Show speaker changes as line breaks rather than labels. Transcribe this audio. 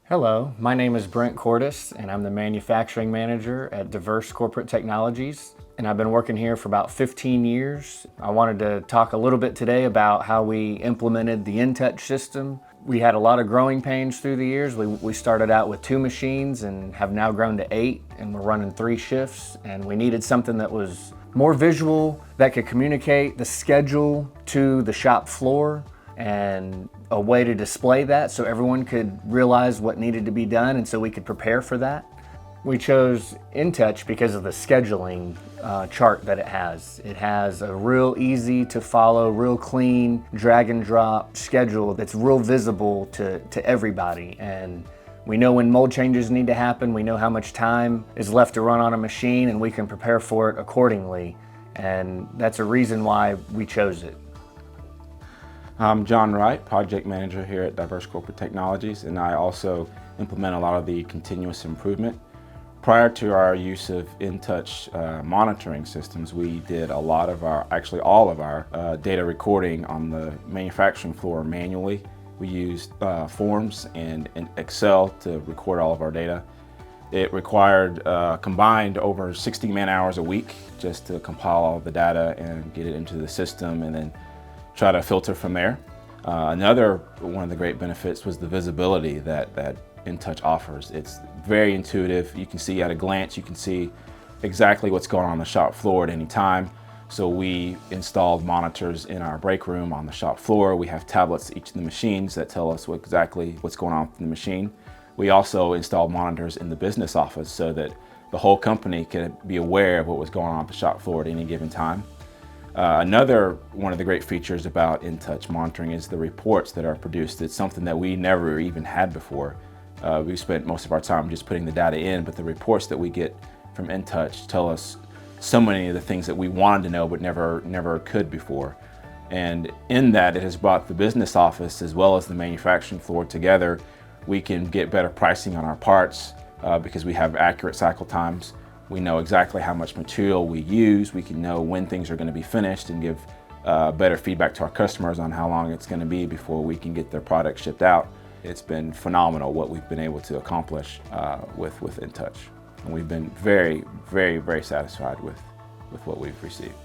Hello, my name is Brent Cordis and I'm the manufacturing manager at Diverse Corporate Technologies, and I've been working here for about 15 years. I wanted to talk a little bit today about how we implemented the Intouch system. We had a lot of growing pains through the years. We started out with 2 machines and have now grown to 8, and we're running 3 shifts, and we needed something that was more visual, that could communicate the schedule to the shop floor, and a way to display that so everyone could realize what needed to be done and so we could prepare for that. We chose Intouch because of the scheduling chart that it has. It has a real easy to follow, real clean drag and drop schedule that's real visible to everybody. And we know when mold changes need to happen, we know how much time is left to run on a machine, and we can prepare for it accordingly. And that's a reason why we chose it.
I'm John Wright, project manager here at Diverse Corporate Technologies, and I also implement a lot of the continuous improvement. Prior to our use of Intouch monitoring systems, we did a lot of our, actually all of our data recording on the manufacturing floor manually. We used forms and Excel to record all of our data. It required combined over 60 man-hours a week just to compile all the data and get it into the system and then try to filter from there. Another one of the great benefits was the visibility that Intouch offers. It's very intuitive. You can see at a glance, you can see exactly what's going on the shop floor at any time. So we installed monitors in our break room on the shop floor. We have tablets at each of the machines that tell us exactly what's going on in the machine. We also installed monitors in the business office so that the whole company could be aware of what was going on at the shop floor at any given time. Another one of the great features about Intouch monitoring is the reports that are produced. It's something that we never even had before. We spent most of our time just putting the data in, but the reports that we get from Intouch tell us so many of the things that we wanted to know but never could before. And in that, it has brought the business office as well as the manufacturing floor together. We can get better pricing on our parts because we have accurate cycle times. We know exactly how much material we use. We can know when things are going to be finished and give better feedback to our customers on how long it's going to be before we can get their product shipped out. It's been phenomenal what we've been able to accomplish with Intouch. And we've been very, very, very satisfied with what we've received.